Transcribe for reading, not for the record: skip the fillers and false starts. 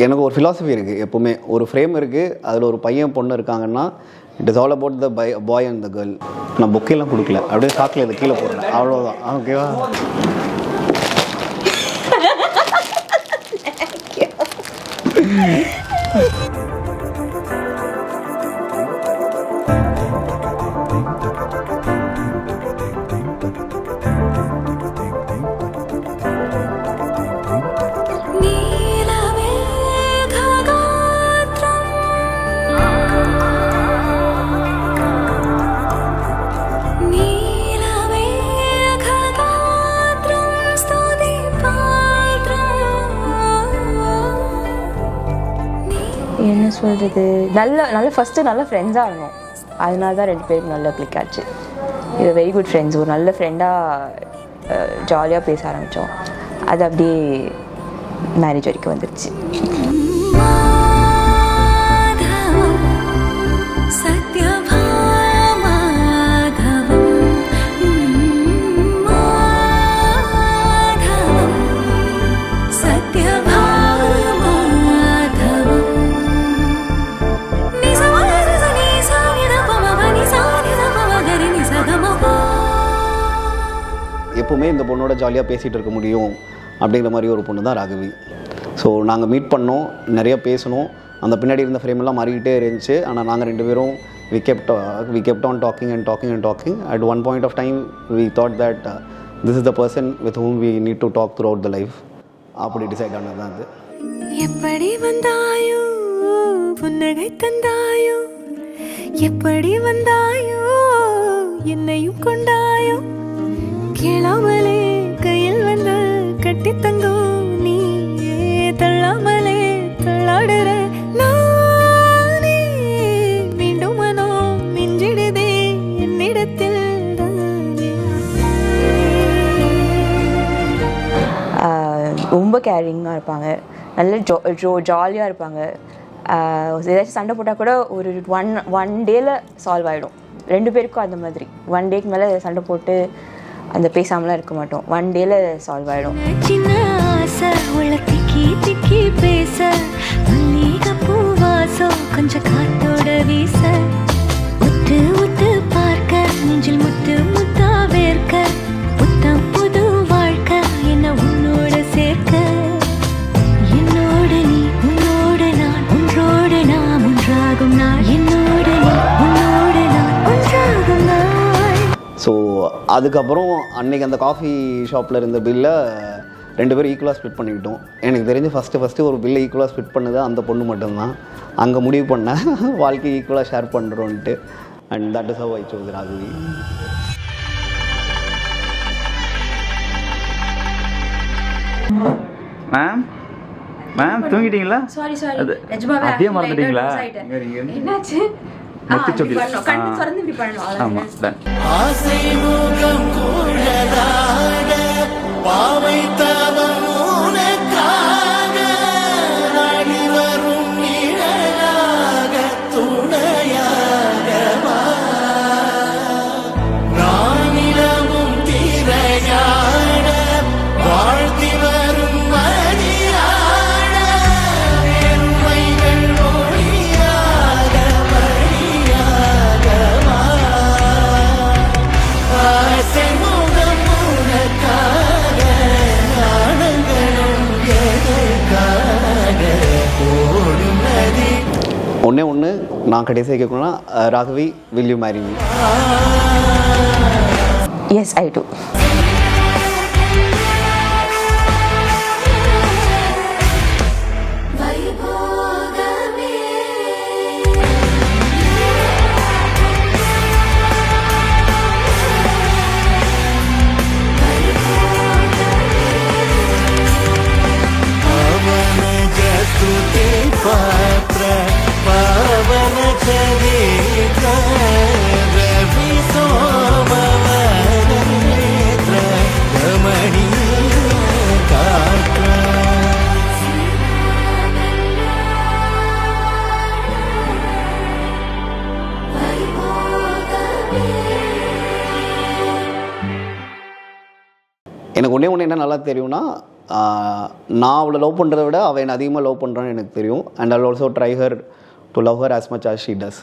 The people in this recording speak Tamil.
எனக்கு ஒரு ஃபிலாசபி இருக்குது. எப்போவுமே ஒரு ஃப்ரேம் இருக்குது, அதில் ஒரு பையன் பொண்ணு இருக்காங்கன்னா it is all about the bye and the girl. நான் புக்கெல்லாம் கொடுக்கல, அப்படியே சாக்கில் இதை கீழே போடுறேன், அவ்வளோதான். ஓகேவா? என்ன சொல்கிறது, நல்ல ஃபஸ்ட்டு நல்ல ஃப்ரெண்ட்ஸாக இருந்தோம். அதனால தான் 2 பேருக்கு நல்ல கிளிக் ஆச்சு. இது வெரி குட் ஃப்ரெண்ட்ஸ். ஒரு நல்ல ஃப்ரெண்டாக ஜாலியாக பேச ஆரம்பித்தோம். அது அப்படியே மேரேஜ் வரைக்கும் வந்துடுச்சு. எப்போவுமே இந்த பொண்ணோட ஜாலியாக பேசிகிட்டு இருக்க முடியும் அப்படிங்கிற மாதிரி ஒரு பொண்ணு தான் ராகவி. ஸோ நாங்கள் மீட் பண்ணோம், நிறைய பேசணும். அந்த பின்னாடி இருந்த ஃப்ரேமெல்லாம் மாறிக்கிட்டே இருந்துச்சு. ஆனால் நாங்கள் 2 பேரும் we kept on talking. At one point of time we thought that this is the person with whom we need to talk throughout the life. அப்படி டிசைட் ஆனது தான் அது. எப்படி வந்தாயோ புன்னகை தந்தாயோ, எப்படி வந்தாயோ என்னையும் கொண்டாயோ, கேளாமலே கையில் வந்து கட்டி தங்கும் நீ, தள்ளாமலே தள்ளாடுற நானே, மீண்டும் மனோ மிஞ்சிடுதே என்னிடத்தில் தானே. ரொம்ப கேரிங்காக இருப்பாங்க, நல்ல ஜாலியாக இருப்பாங்க. ஏதாச்சும் சண்டை போட்டால் கூட ஒரு ஒன் டேயில் சால்வ் ஆகிடும். 2 பேருக்கும் அந்த மாதிரி 1 டேக்கு மேலே சண்டை போட்டு அந்த பேசாமலாம் இருக்க மாட்டோம். 1 டேல சால்வ் ஆகிடும். சின்ன ஆசை உள்ள திக்கி பேச, மல்லிகை பூவாசம் கொஞ்சம் காத்தோட வீச, உத்து உத்து பார்க்க நெஞ்சில் முத்து முத்தா வேர்க்க, புத்தம் புது வாழ்க்கை என்ன உன்னோட சேர்க்க, என்னோடு நீ உன்னோடு நான் ஒன்றோடு நாம் ஒன்றாகும் நாள், என்னோடு நீ உன்னோடு நான் ஒன்றாகும் நாள். ஸோ அதுக்கப்புறம் அன்றைக்கி அந்த காஃபி ஷாப்பில் இருந்த பில்லை 2 பேரும் ஈக்குவலாக ஸ்ப்ளிட் பண்ணிக்கிட்டோம். எனக்கு தெரிஞ்சு ஃபஸ்ட்டு ஒரு பில்லை ஈக்குவலாக ஸ்ப்ளிட் பண்ணது அந்த பொண்ணு மட்டும்தான். அங்கே முடிவு பண்ணேன் வாழ்க்கை ஈக்குவலாக ஷேர் பண்ணுறோன்ட்டு. And that is how I chose Raghavi. Ma'am தூங்கிட்டீங்களா? சாரி அதே மறந்துட்டீங்களா? என்னாச்சு? கண்ணு திறந்து இப்படி பண்ணணும். ஆமா டன். ஆசை முகம் கூடலாக பாவை தவம் உனக்காக நாடி வரும் நிழலாக துணையாக வா. நானிலமும் திரையாட வாழ்த்தி வரும் மதியாட பெருமைகள் ஒளியாக வழியாக வா. ஆசை முகம் உனக்காக நாணங்களும் எதற்காக ஓடும் நதி. ஒன்று நான் கடைசியாக கேட்கணும்னா Raghavi, will you marry me? Yes, I do. ಪವನ ಜಸ್ತುತಿ ಪಾತ್ರ ಪವನ ಚರಿತ್ರ ರವಿ ಸೋಮವನ ನೇತ್ರ ರಮಣೀಯ ಗಾತ್ರ. எனக்கு ஒன்று என்ன நல்லா தெரியும்னா நான் அவளை லவ் பண்ணுறத விட அவள் என்னை அதிகமாக லவ் பண்ணுறான்னு எனக்கு தெரியும். And I also try her to love her as much as she does.